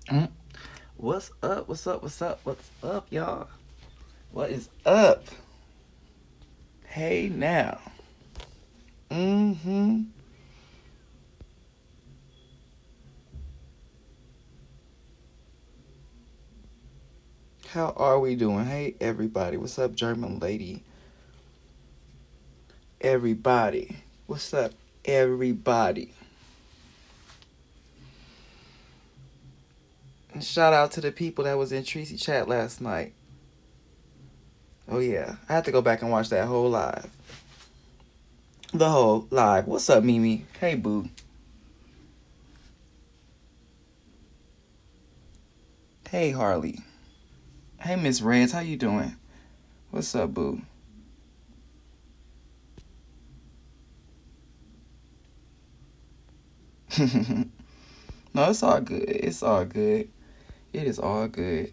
Mm. What's up? What's up? What's up? What's up, y'all? What is up? Hey now. Mm-hmm. How are we doing? Hey everybody. What's up, German lady? Everybody. What's up, everybody? And shout out to the people that was in Tracy chat last night. Oh yeah. I had to go back and watch that whole live. The whole live. What's up, Mimi? Hey boo. Hey Harley. Hey Miss Reds, how you doing? What's up, boo? No, it's all good. It's all good. It is all good.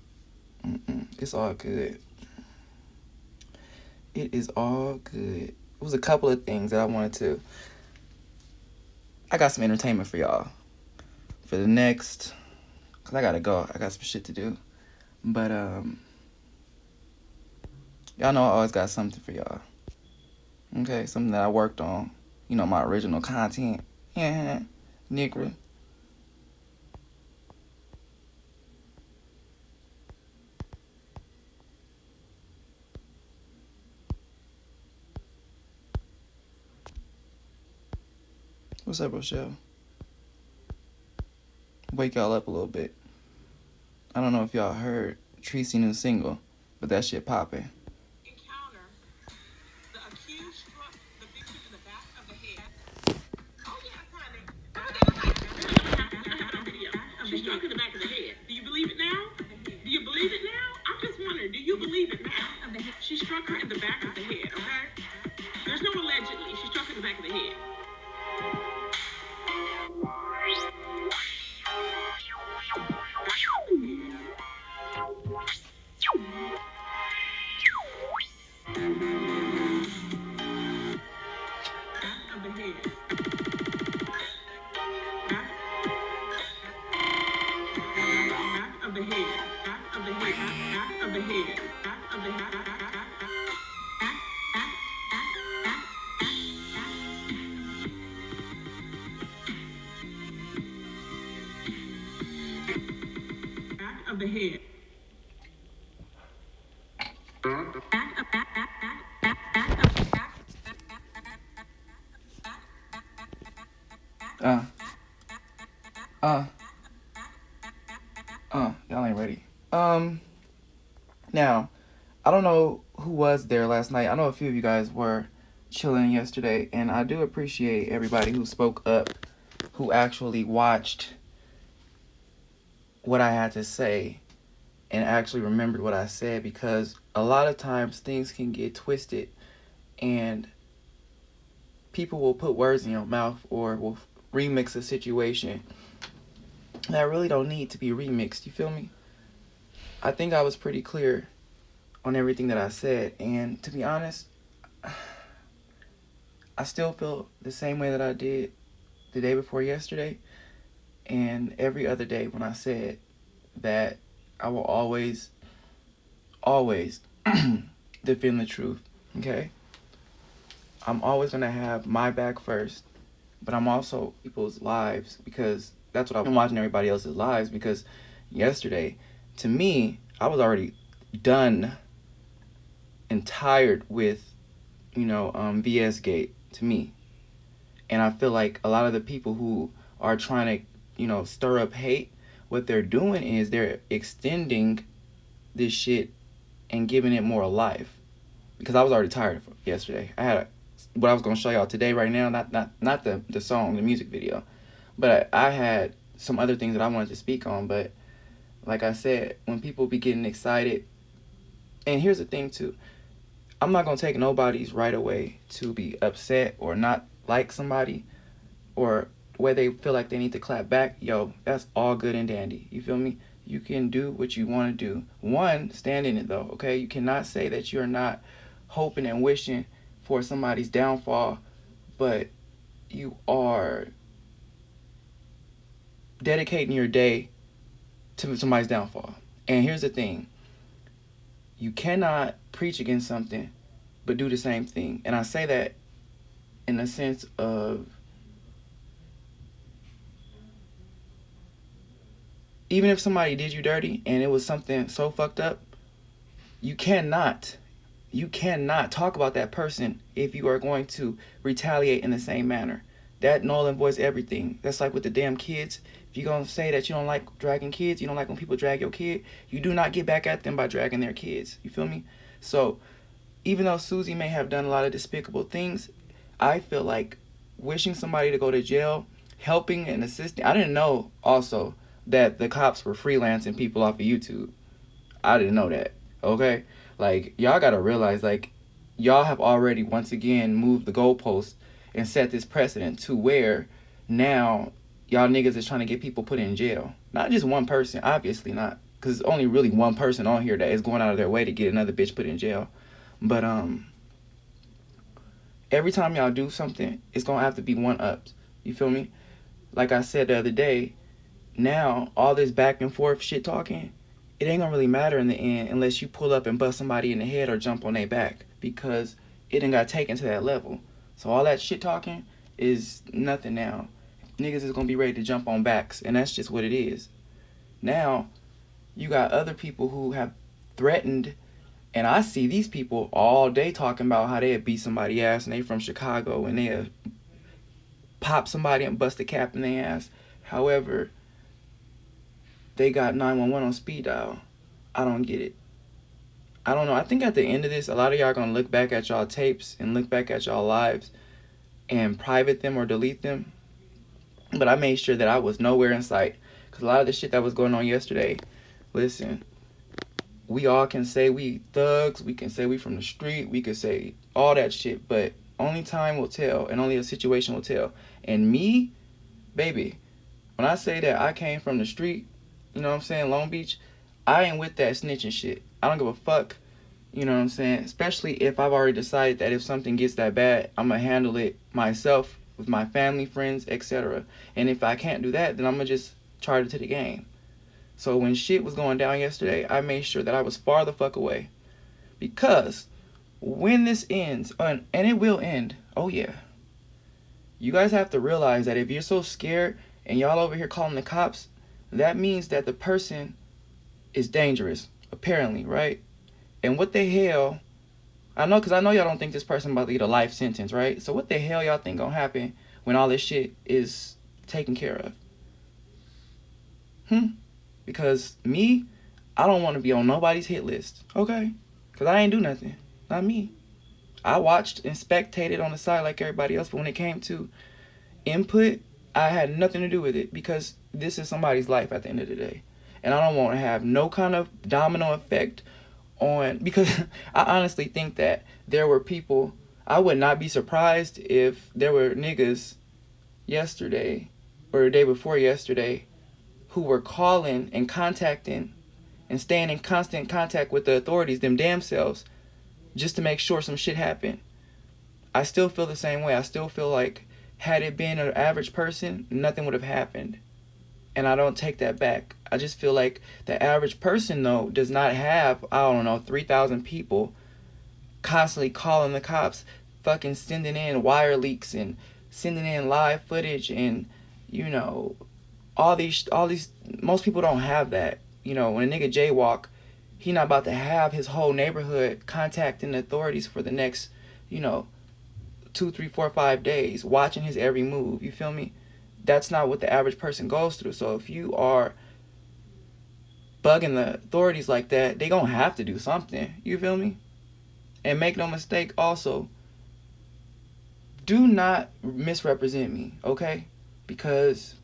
It's all good. It is all good. It was a couple of things that I wanted to. I got some entertainment for y'all for the next. Cause I gotta go. I got some shit to do. But y'all know I always got something for y'all. Okay, something that I worked on. You know, my original content. Yeah, nigga. What's up, Rochelle? Wake y'all up a little bit. I don't know if y'all heard Tracy new single, but that shit popping. She struck in the back of the head. Do you believe it now? Do you believe it now? I'm just wondering, do you believe it now? She struck her in the back of the head, okay? There's no allegedly. She struck her in the back of the head. Back of the head. Back of the head. Back of the head. Back of the head. Back of the head. Back of the head. Uh, uh, y'all ain't ready. Now, I don't know who was there last night. I know a few of you guys were chilling yesterday, and I do appreciate everybody who spoke up, who actually watched what I had to say and actually remembered what I said, because a lot of times things can get twisted and people will put words in your mouth or will remix a situation that really don't need to be remixed. You feel me? I think I was pretty clear on everything that I said, and to be honest, I still feel the same way that I did the day before yesterday and every other day when I said that I will always, always defend the truth. Okay? I'm always gonna have my back first, but I'm also people's lives, because that's what I've been watching everybody else's lives, because yesterday, to me, I was already done and tired with VS Gate to me. And I feel like a lot of the people who are trying to, stir up hate, what they're doing is they're extending this shit and giving it more life. Because I was already tired of it yesterday. I had what I was gonna show y'all today right now, not the song, the music video, but I had some other things that I wanted to speak on. But like I said, when people be getting excited, and here's the thing too, I'm not gonna take nobody's right away to be upset or not like somebody or where they feel like they need to clap back. Yo, that's all good and dandy. You feel me? You can do what you want to do. One, stand in it though, okay? You cannot say that you're not hoping and wishing for somebody's downfall, but you are dedicating your day to somebody's downfall. And here's the thing, you cannot preach against something but do the same thing. And I say that in the sense of, even if somebody did you dirty and it was something so fucked up, you cannot talk about that person if you are going to retaliate in the same manner. That null and voids everything. That's like with the damn kids. If you're going to say that you don't like dragging kids, you don't like when people drag your kid, you do not get back at them by dragging their kids. You feel me? So even though Susie may have done a lot of despicable things, I feel like wishing somebody to go to jail, helping and assisting. I didn't know also that the cops were freelancing people off of YouTube. I didn't know that. Okay? Like, y'all gotta realize, like, y'all have already once again moved the goalposts and set this precedent to where now y'all niggas is trying to get people put in jail. Not just one person, obviously not. Because it's only really one person on here that is going out of their way to get another bitch put in jail. But, every time y'all do something, it's gonna have to be one ups. You feel me? Like I said the other day, now all this back and forth shit talking, it ain't gonna really matter in the end unless you pull up and bust somebody in the head or jump on their back, because it done got taken to that level. So all that shit talking is nothing now. Niggas is gonna be ready to jump on backs, and that's just what it is. Now you got other people who have threatened, and I see these people all day talking about how they'd beat somebody ass and they from Chicago and they'd pop somebody and bust a cap in their ass. However, they got 911 on speed dial. I don't get it. I don't know. I think at the end of this, a lot of y'all gonna look back at y'all tapes and look back at y'all lives and private them or delete them. But I made sure that I was nowhere in sight. Because a lot of the shit that was going on yesterday, listen, we all can say we thugs, we can say we from the street, we could say all that shit, but only time will tell and only a situation will tell. And me, baby, when I say that I came from the street, you know what I'm saying, Long Beach, I ain't with that snitching shit. I don't give a fuck, you know what I'm saying, especially if I've already decided that if something gets that bad, I'm gonna handle it myself with my family, friends, etc. And if I can't do that, then I'm gonna just charge it to the game. So when shit was going down yesterday, I made sure that I was far the fuck away. Because when this ends, and it will end, oh yeah, you guys have to realize that if you're so scared and y'all over here calling the cops, that means that the person is dangerous, apparently, right? And what the hell, I know, because I know y'all don't think this person about to get a life sentence, right? So what the hell y'all think gonna happen when all this shit is taken care of? Because me, I don't want to be on nobody's hit list, okay? Because I ain't do nothing. Not me. I watched and spectated on the side like everybody else, but when it came to input, I had nothing to do with it because this is somebody's life at the end of the day. And I don't want to have no kind of domino effect on, because I honestly think that there were people, I would not be surprised if there were niggas yesterday or the day before yesterday who were calling and contacting and staying in constant contact with the authorities, them damn selves, just to make sure some shit happened. I still feel the same way. I still feel like had it been an average person, nothing would have happened. And I don't take that back. I just feel like the average person, though, does not have, I don't know, 3,000 people constantly calling the cops, fucking sending in wire leaks and sending in live footage and, you know, all these, most people don't have that. You know, when a nigga jaywalk, he not about to have his whole neighborhood contacting the authorities for the next, you know, 2, 3, 4, 5 days watching his every move. You feel me? That's not what the average person goes through. So if you are bugging the authorities like that, they gonna have to do something. You feel me? And make no mistake, also, do not misrepresent me, okay? Because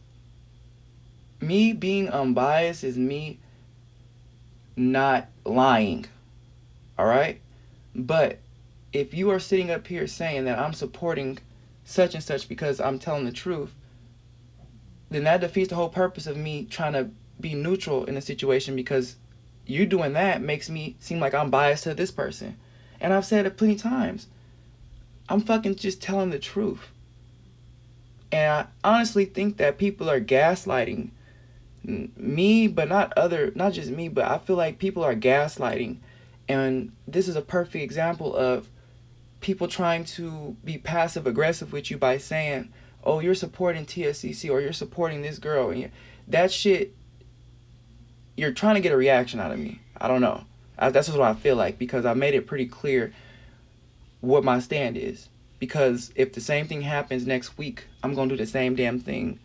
me being unbiased is me not lying, all right? But if you are sitting up here saying that I'm supporting such and such because I'm telling the truth, then that defeats the whole purpose of me trying to be neutral in a situation, because you doing that makes me seem like I'm biased to this person. And I've said it plenty of times. I'm fucking just telling the truth. And I honestly think that people are gaslighting me, but not just me, but I feel like people are gaslighting. And this is a perfect example of people trying to be passive aggressive with you by saying, oh, you're supporting TSCC or you're supporting this girl. And that shit, you're trying to get a reaction out of me. I don't know. That's just what I feel like, because I made it pretty clear what my stand is. Because if the same thing happens next week, I'm going to do the same damn thing.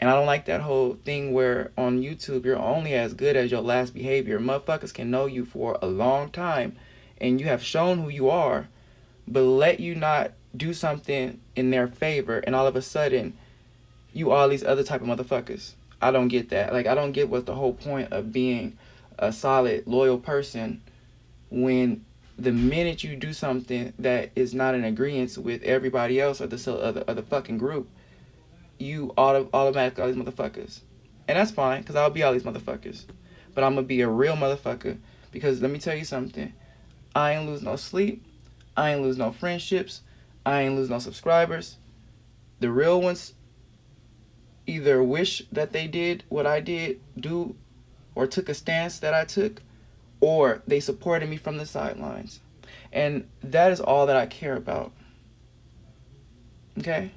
And I don't like that whole thing where on YouTube, you're only as good as your last behavior. Motherfuckers can know you for a long time and you have shown who you are, but let you not do something in their favor and all of a sudden you all these other type of motherfuckers. I don't get that. Like, I don't get what's the whole point of being a solid, loyal person when the minute you do something that is not in agreement with everybody else or the fucking group, you automatically all these motherfuckers. And that's fine, because I'll be all these motherfuckers. But I'm going to be a real motherfucker, because let me tell you something. I ain't lose no sleep. I ain't lose no friendships. I ain't lose no subscribers. The real ones either wish that they did what I did, do, or took a stance that I took, or they supported me from the sidelines. And that is all that I care about. Okay?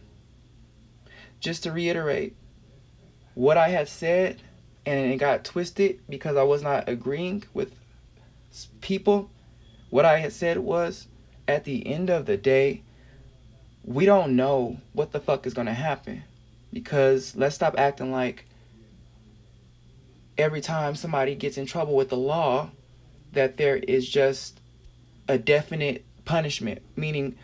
Just to reiterate, what I had said, and it got twisted because I was not agreeing with people, what I had said was, at the end of the day, we don't know what the fuck is going to happen. Because let's stop acting like every time somebody gets in trouble with the law, that there is just a definite punishment. Meaning,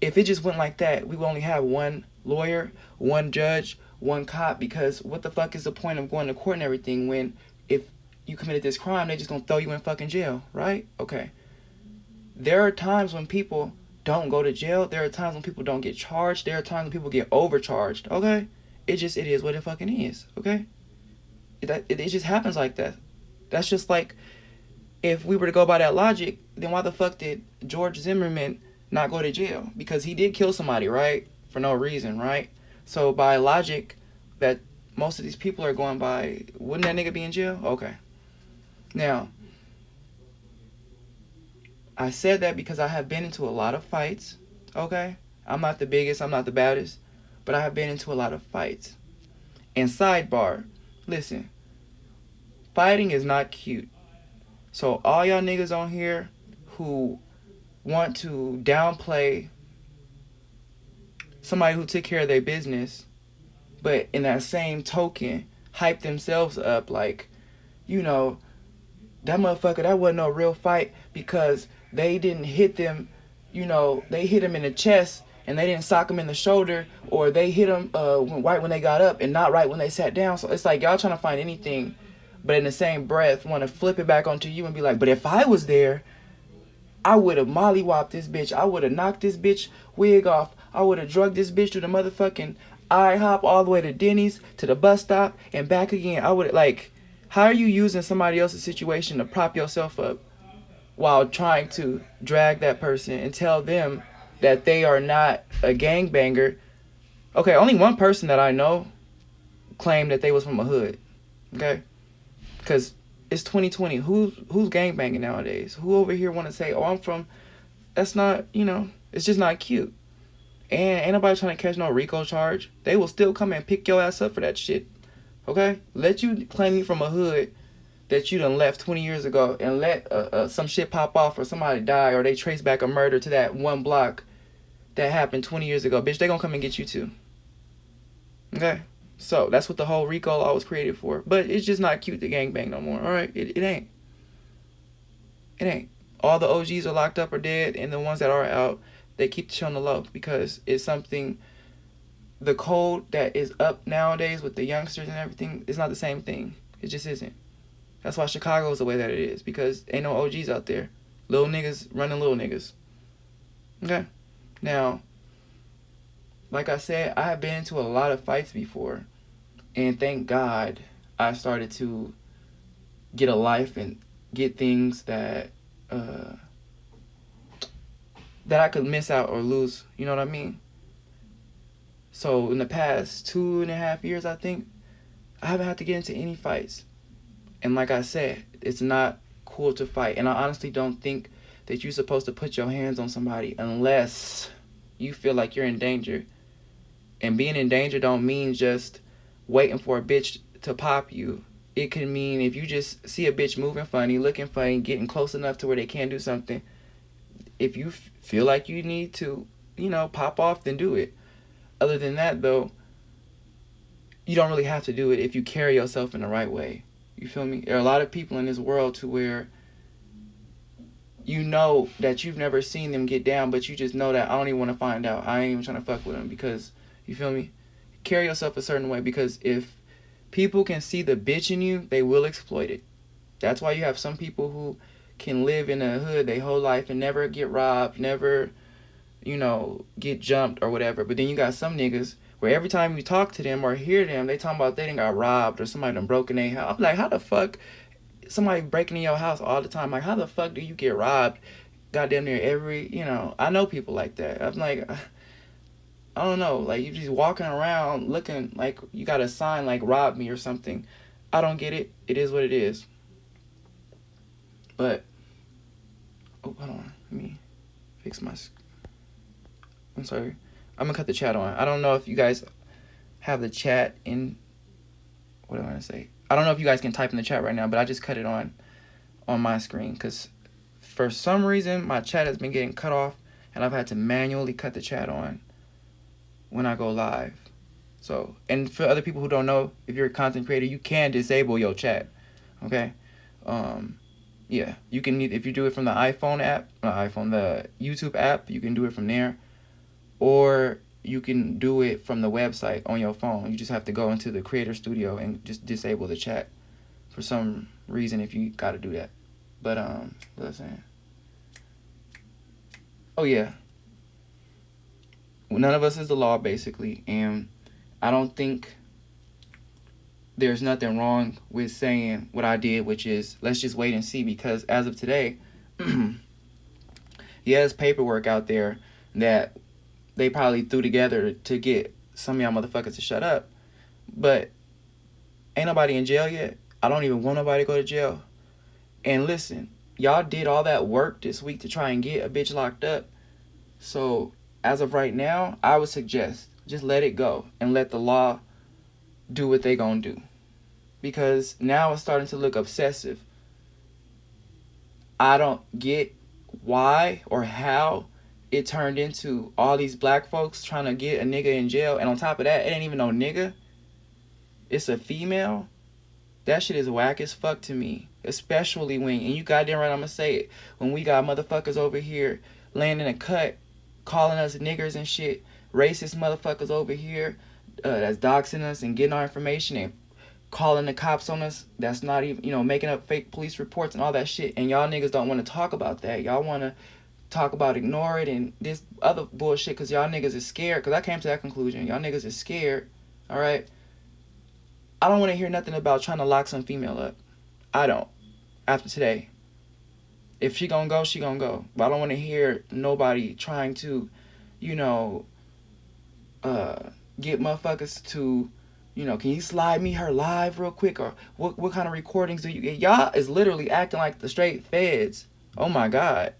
if it just went like that, we would only have one lawyer, one judge, one cop, because what the fuck is the point of going to court and everything when if you committed this crime, they just gonna throw you in fucking jail, right? Okay. There are times when people don't go to jail. There are times when people don't get charged. There are times when people get overcharged, okay? It is what it fucking is, okay? It just happens like that. That's just like, if we were to go by that logic, then why the fuck did George Zimmerman not go to jail? Because he did kill somebody, right? For no reason, right? So by logic that most of these people are going by, wouldn't that nigga be in jail? Okay. Now, I said that because I have been into a lot of fights, okay? I'm not the biggest, I'm not the baddest, but I have been into a lot of fights. And sidebar, listen, fighting is not cute. So all y'all niggas on here who want to downplay somebody who took care of their business, but in that same token, hype themselves up like, you know, that motherfucker, that wasn't no real fight because they didn't hit them, you know, they hit him in the chest and they didn't sock him in the shoulder, or they hit him right when they got up and not right when they sat down. So it's like y'all trying to find anything, but in the same breath want to flip it back onto you and be like, but if I was there, I would have mollywopped this bitch. I would have knocked this bitch wig off. I would have drugged this bitch to the motherfucking IHOP all the way to Denny's, to the bus stop, and back again. I would, like, how are you using somebody else's situation to prop yourself up while trying to drag that person and tell them that they are not a gangbanger? Okay, only one person that I know claimed that they was from a hood. Okay? Because it's 2020. Who's gangbanging nowadays? Who over here want to say, oh, I'm from... That's not, you know, it's just not cute. And ain't nobody trying to catch no RICO charge. They will still come and pick your ass up for that shit. Okay? Let you claim you from a hood that you done left 20 years ago and let some shit pop off or somebody die or they trace back a murder to that one block that happened 20 years ago, bitch, they gonna come and get you too. Okay? So that's what the whole RICO law was created for. But it's just not cute to gangbang no more. Alright? It ain't. It ain't. All the OGs are locked up or dead, and the ones that are out, they keep the shit on the low because it's something. The code that is up nowadays with the youngsters and everything is not the same thing. It just isn't. That's why Chicago is the way that it is, because ain't no OGs out there. Little niggas running little niggas. Okay? Now, like I said, I have been into a lot of fights before, and thank God I started to get a life and get things that that I could miss out or lose. You know what I mean? So in the past 2.5 years, I think, I haven't had to get into any fights. And like I said, it's not cool to fight. And I honestly don't think that you're supposed to put your hands on somebody unless you feel like you're in danger. And being in danger don't mean just waiting for a bitch to pop you. It can mean if you just see a bitch moving funny, looking funny, getting close enough to where they can't do something. If you feel like you need to, pop off, then do it. Other than that, though, you don't really have to do it if you carry yourself in the right way. You feel me? There are a lot of people in this world to where you know that you've never seen them get down, but you just know that I don't even want to find out. I ain't even trying to fuck with them because, you feel me? Carry yourself a certain way, because if people can see the bitch in you, they will exploit it. That's why you have some people who can live in a hood their whole life and never get robbed, never, get jumped or whatever. But then you got some niggas where every time you talk to them or hear them, they talking about they done got robbed or somebody done broke in their house. I'm like, how the fuck somebody breaking in your house all the time? Like, how the fuck do you get robbed goddamn near every, I know people like that. I'm like, I don't know, like you just walking around looking like you got a sign like rob me or something. I don't get it. It is what it is. But, hold on. Let me fix my, I'm sorry. I'm going to cut the chat on. I don't know if you guys have the chat in, what do I want to say? I don't know if you guys can type in the chat right now, but I just cut it on my screen because for some reason my chat has been getting cut off and I've had to manually cut the chat on when I go live. So, and for other people who don't know, if you're a content creator, you can disable your chat. Okay? Yeah, you can, if you do it from the iPhone app, the YouTube app, you can do it from there. Or you can do it from the website on your phone. You just have to go into the Creator Studio and just disable the chat for some reason if you got to do that. But, what was I saying? Oh, yeah. None of us is the law, basically. And I don't think there's nothing wrong with saying what I did, which is let's just wait and see. Because as of today, there's paperwork out there that they probably threw together to get some of y'all motherfuckers to shut up. But ain't nobody in jail yet. I don't even want nobody to go to jail. And listen, y'all did all that work this week to try and get a bitch locked up. So as of right now, I would suggest just let it go and let the law do what they gonna do. Because now it's starting to look obsessive. I don't get why or how it turned into all these black folks trying to get a nigga in jail. And on top of that, it ain't even no nigga. It's a female. That shit is whack as fuck to me. Especially when, and you goddamn right I'm gonna say it, when we got motherfuckers over here laying in a cut, calling us niggers and shit. Racist motherfuckers over here that's doxing us and getting our information and calling the cops on us. That's not even, making up fake police reports and all that shit. And y'all niggas don't want to talk about that. Y'all want to talk about ignore it and this other bullshit because y'all niggas is scared. Because I came to that conclusion. Y'all niggas is scared. Alright? I don't want to hear nothing about trying to lock some female up. I don't. After today. If she gonna go, she gonna go. But I don't want to hear nobody trying to, get motherfuckers to, can you slide me her live real quick? Or what kind of recordings do you get? Y'all is literally acting like the straight feds. Oh my God.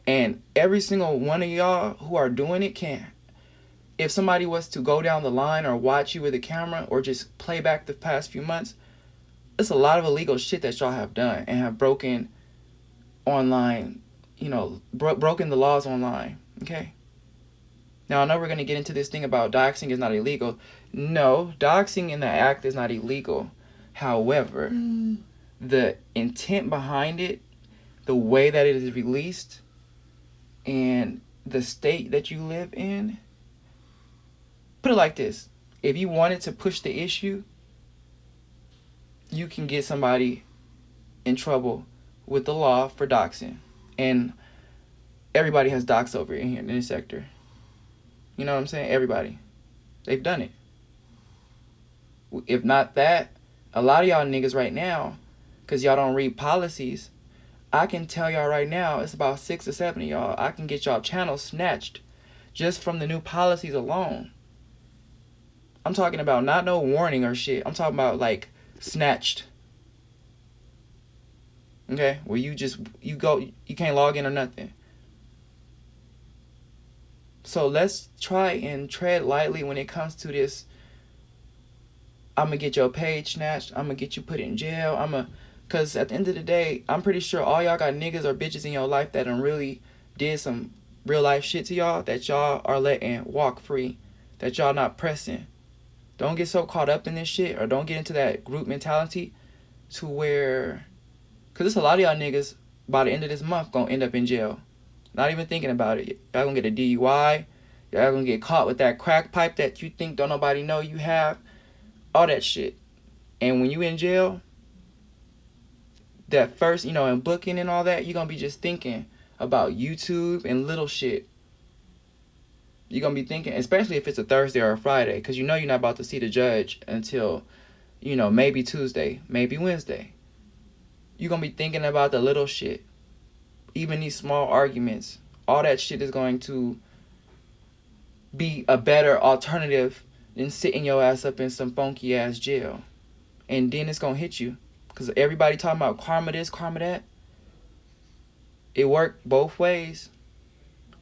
And every single one of y'all who are doing it can. If somebody was to go down the line or watch you with a camera or just play back the past few months, It's a lot of illegal shit that y'all have done and have broken online, broken the laws online. Okay. Now I know we're gonna get into this thing about doxing is not illegal. No, doxing in the act is not illegal. However, the intent behind it, the way that it is released, and the state that you live in, put it like this. If you wanted to push the issue, you can get somebody in trouble with the law for doxing. And everybody has doxed over in here in this sector. You know what I'm saying? Everybody. They've done it. If not that, a lot of y'all niggas right now, because y'all don't read policies, I can tell y'all right now, it's about 6 or 7 of y'all. I can get y'all channels snatched just from the new policies alone. I'm talking about not no warning or shit. I'm talking about like snatched. Okay? Where you can't log in or nothing. So let's try and tread lightly when it comes to this. I'm going to get your page snatched. I'm going to get you put in jail. Because at the end of the day, I'm pretty sure all y'all got niggas or bitches in your life that done really did some real life shit to y'all that y'all are letting walk free. That y'all not pressing. Don't get so caught up in this shit, or don't get into that group mentality to where... Because there's a lot of y'all niggas by the end of this month going to end up in jail. Not even thinking about it. Y'all going to get a DUI. Y'all going to get caught with that crack pipe that you think don't nobody know you have. All that shit. And when you in jail, that first, in booking and all that, you're going to be just thinking about YouTube and little shit. You're going to be thinking, especially if it's a Thursday or a Friday, because you're not about to see the judge until, maybe Tuesday, maybe Wednesday. You're going to be thinking about the little shit. Even these small arguments. All that shit is going to be a better alternative than sitting your ass up in some funky ass jail. And then it's going to hit you. Because everybody talking about karma this, karma that. It worked both ways.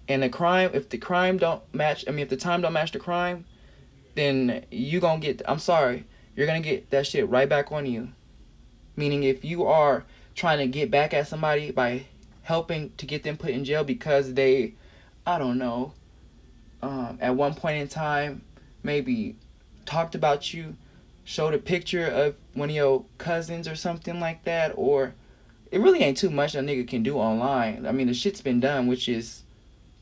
And if the time don't match the crime, then you going to get, I'm sorry, you're going to get that shit right back on you. Meaning if you are trying to get back at somebody by helping to get them put in jail because they, I don't know, at one point in time, maybe talked about you, showed a picture of one of your cousins or something like that, or it really ain't too much a nigga can do online. I mean, the shit's been done, which is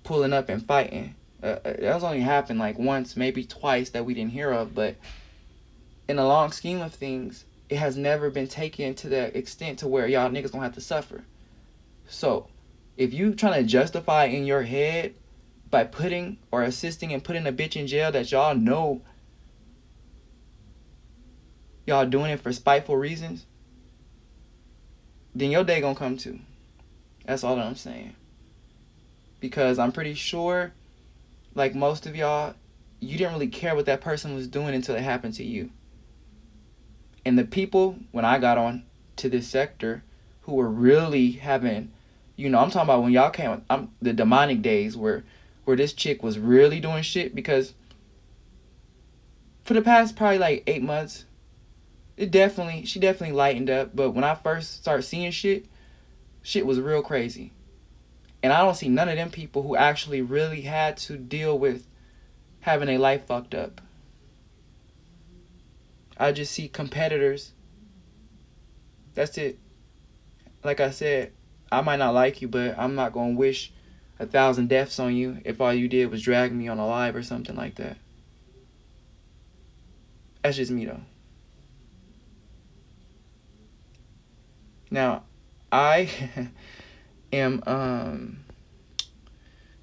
pulling up and fighting. That's only happened like once, maybe twice that we didn't hear of, but in the long scheme of things, it has never been taken to the extent to where y'all niggas gonna have to suffer. So, if you trying to justify in your head by putting or assisting and putting a bitch in jail that y'all know y'all doing it for spiteful reasons, then your day gonna come too. That's all that I'm saying. Because I'm pretty sure, like most of y'all, you didn't really care what that person was doing until it happened to you. And the people, when I got on to this sector, who were really having, I'm talking about when y'all came, the demonic days where this chick was really doing shit, because for the past probably like 8 months, she definitely lightened up. But when I first started seeing shit was real crazy. And I don't see none of them people who actually really had to deal with having a life fucked up. I just see competitors. That's it. Like I said, I might not like you, but I'm not going to wish 1,000 deaths on you if all you did was drag me on a live or something like that. That's just me, though. Now, I am,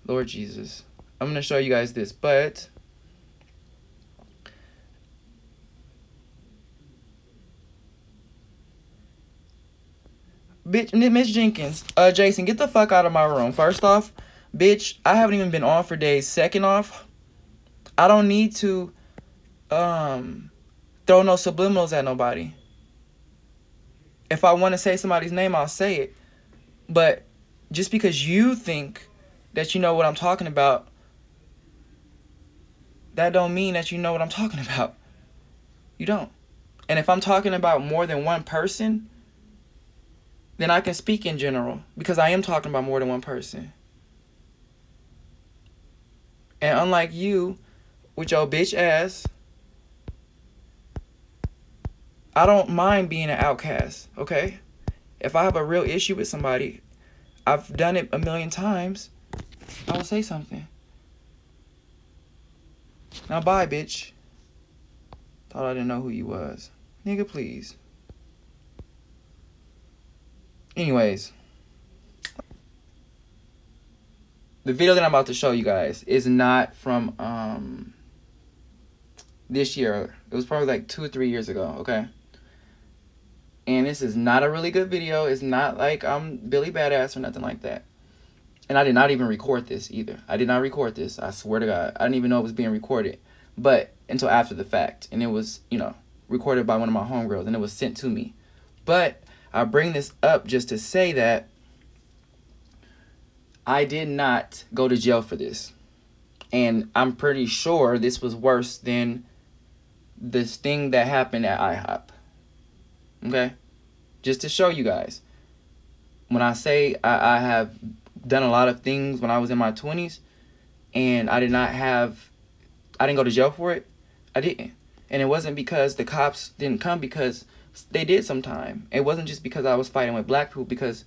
Lord Jesus. I'm going to show you guys this, but bitch, Miss Jenkins, Jason, get the fuck out of my room. First off, bitch, I haven't even been on for days. Second off, I don't need to throw no subliminals at nobody. If I want to say somebody's name, I'll say it. But just because you think that you know what I'm talking about, that don't mean that you know what I'm talking about. You don't. And if I'm talking about more than one person, then I can speak in general because I am talking about more than one person. And unlike you, with your bitch ass, I don't mind being an outcast, okay? If I have a real issue with somebody, I've done it a million times, I will say something. Now bye, bitch. Thought I didn't know who you was. Nigga, please. Anyways, the video that I'm about to show you guys is not from this year. It was probably like 2 or 3 years ago, okay? And this is not a really good video. It's not like I'm Billy Badass or nothing like that. And I did not even record this either. I did not record this. I swear to God. I didn't even know it was being recorded. But until after the fact. And it was, recorded by one of my homegirls. And it was sent to me. But I bring this up just to say that I did not go to jail for this. And I'm pretty sure this was worse than this thing that happened at IHOP. Okay? Just to show you guys. When I say I have done a lot of things when I was in my 20s and I didn't go to jail for it, I didn't. And it wasn't because the cops didn't come, because they did sometime. It wasn't just because I was fighting with black people, because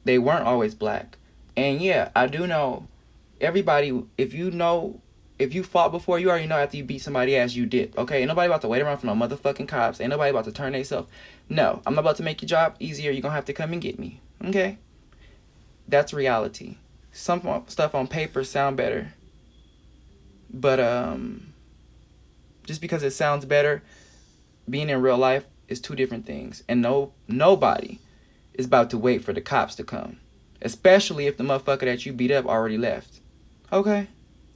they weren't always black. And yeah, I do know everybody, if you fought before, you already know after you beat somebody ass, you did. Okay? Ain't nobody about to wait around for no motherfucking cops. Ain't nobody about to turn themselves. No, I'm not about to make your job easier. You're going to have to come and get me. Okay? That's reality. Some stuff on paper sound better. But just because it sounds better, being in real life is two different things. And nobody is about to wait for the cops to come. Especially if the motherfucker that you beat up already left. Okay?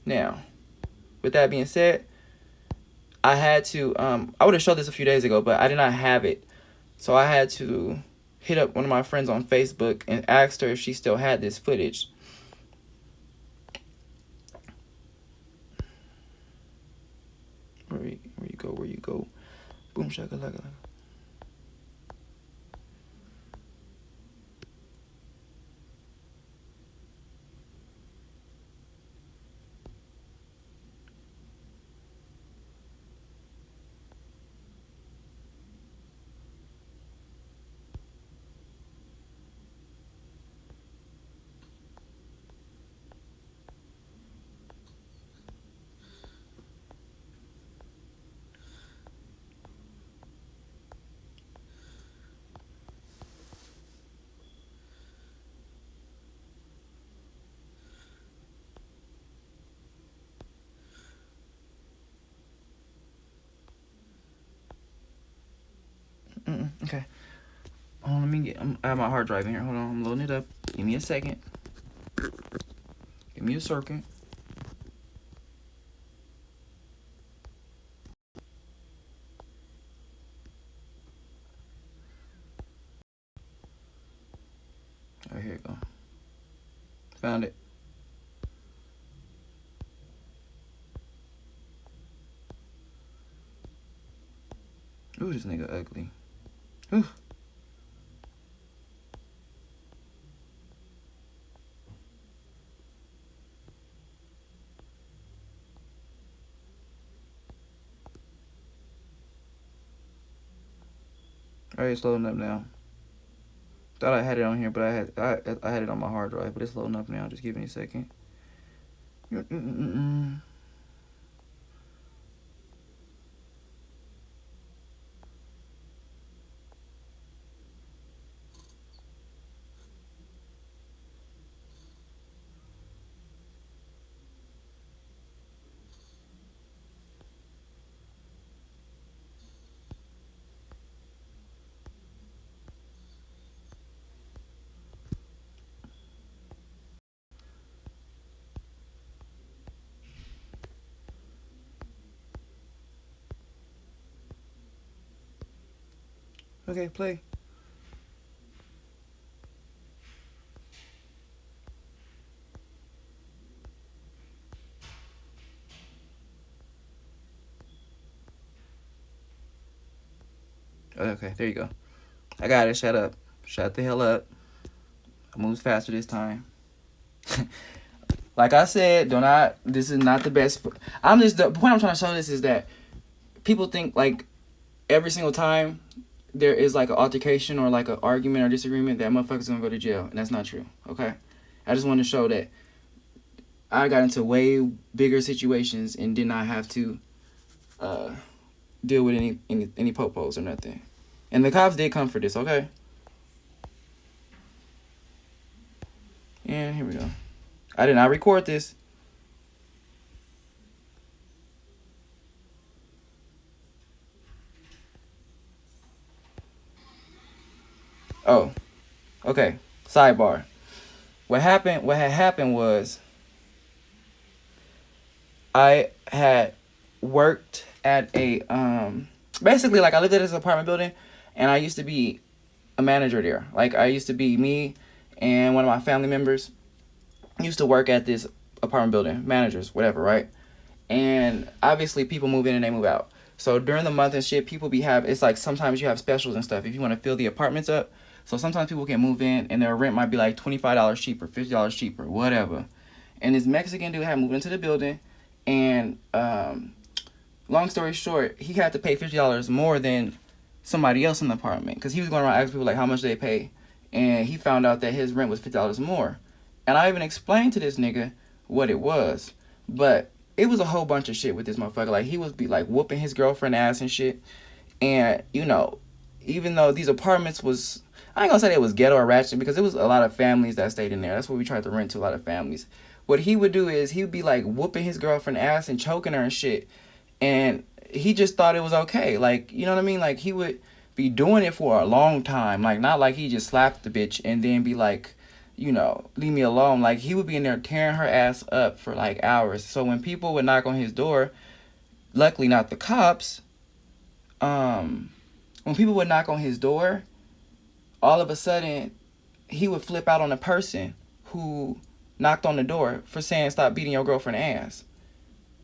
Now, with that being said, I had to, I would have showed this a few days ago, but I did not have it. So I had to hit up one of my friends on Facebook and asked her if she still had this footage. Where you go. Boom shakalaka. Okay. Hold on, I have my hard drive in here. Hold on, I'm loading it up. Give me a second. Give me a second. Oh, here you go. Found it. Ooh, this nigga ugly. Ooh. Alright, it's loading up now. Thought I had it on here, but I had it on my hard drive, but it's loading up now. Just give me a second. Okay, play. Okay, there you go. I got it. Shut up. Shut the hell up. I moves faster this time. Like I said, do not. This is not the best. I'm just the point I'm trying to show this is that people think like every single time there is like an altercation or like an argument or disagreement that motherfuckers gonna go to jail, and that's not true. Okay, I just want to show that I got into way bigger situations and did not have to uh, deal with any popos or nothing. And the cops did come for this. Okay, and here we go. I did not record this. Oh, okay. Sidebar. What happened? What had happened was I had worked at a basically like I lived at this apartment building, and I used to be a manager there. Like I used to be me and one of my family members used to work at this apartment building, managers, whatever, right? And obviously people move in and they move out. So during the month and shit, people be have it's like sometimes you have specials and stuff if you want to fill the apartments up. So sometimes people can move in and their rent might be like $25 cheaper, $50 cheaper, whatever. And this Mexican dude had moved into the building, and long story short, he had to pay $50 more than somebody else in the apartment because he was going around asking people like how much they pay, and he found out that his rent was $50 more. And I even explained to this nigga what it was, but it was a whole bunch of shit with this motherfucker. Like he was be like whooping his girlfriend ass and shit. And you know, even though these apartments was, I ain't gonna say it was ghetto or ratchet because it was a lot of families that stayed in there. That's what we tried to rent to, a lot of families. What he would do is he would be like whooping his girlfriend ass and choking her and shit, and he just thought it was okay. Like, you know what I mean? Like he would be doing it for a long time. Like not like he just slapped the bitch and then be like, you know, leave me alone. Like he would be in there tearing her ass up for like hours. So when people would knock on his door, luckily not the cops, when people would knock on his door, all of a sudden he would flip out on the person who knocked on the door for saying stop beating your girlfriend ass.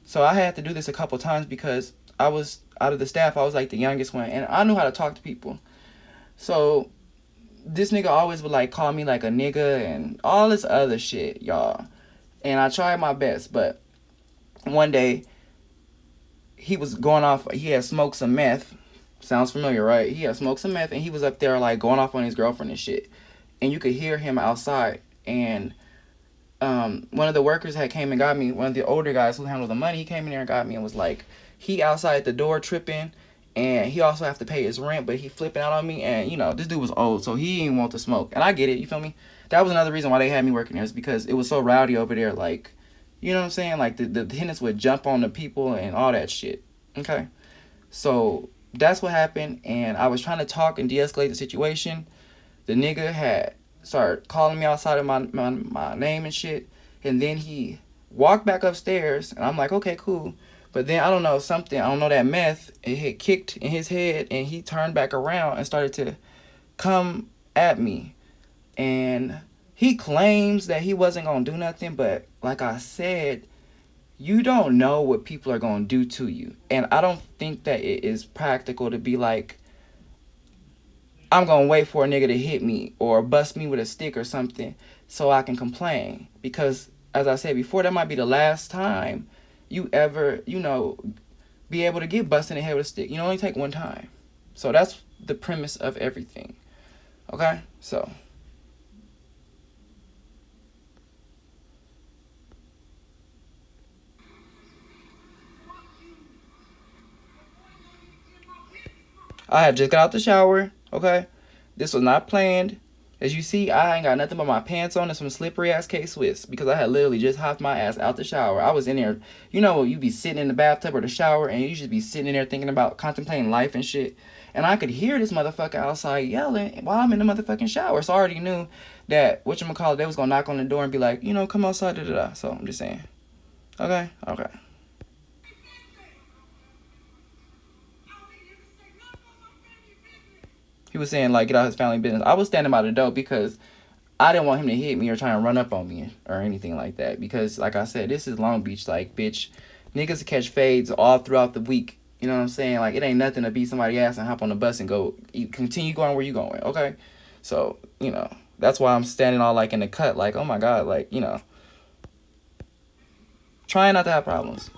So I had to do this a couple times because I was out of the staff. I was like the youngest one, and I knew how to talk to people. So this nigga always would like call me like a nigga and all this other shit, y'all. And I tried my best, but one day he was going off. He had smoked some meth. Sounds familiar, right? He had smoked some meth, and he was up there like going off on his girlfriend and shit. And you could hear him outside. And one of the workers had came and got me. One of the older guys who handled the money, he came in there and got me and was like, he outside the door tripping, and he also have to pay his rent, but he flipping out on me. And you know, this dude was old, so he didn't want to smoke. And I get it, you feel me? That was another reason why they had me working there, is because it was so rowdy over there. Like, you know what I'm saying? Like the tenants would jump on the people and all that shit. Okay, so that's what happened, and I was trying to talk and de-escalate the situation. The nigga had started calling me outside of my name and shit, and then he walked back upstairs, and I'm like, okay, cool. But then I don't know something, I don't know that meth, it had kicked in his head, and he turned back around and started to come at me. And he claims that he wasn't gonna do nothing, but like I said, you don't know what people are gonna do to you. And I don't think that it is practical to be like, I'm gonna wait for a nigga to hit me or bust me with a stick or something so I can complain. Because as I said before, that might be the last time you ever, you know, be able to get busted in the head with a stick. You only take one time. So that's the premise of everything. Okay? So I had just got out the shower, okay? This was not planned. As you see, I ain't got nothing but my pants on and some slippery ass K-Swiss because I had literally just hopped my ass out the shower. I was in there, you know, you be sitting in the bathtub or the shower and you just be sitting in there thinking about contemplating life and shit. And I could hear this motherfucker outside yelling while I'm in the motherfucking shower. So I already knew that, whatchamacallit, they was gonna knock on the door and be like, you know, come outside, da da da. So I'm just saying. Okay? Okay. He was saying, like, get out his family business. I was standing by the door because I didn't want him to hit me or try and run up on me or anything like that. Because, like I said, this is Long Beach. Like, bitch, niggas catch fades all throughout the week You know what I'm saying? Like, it ain't nothing to beat somebody's ass and hop on the bus and go, continue going where you going, okay? So, that's why I'm standing all, like, in the cut, like, oh, my God, like, trying not to have problems.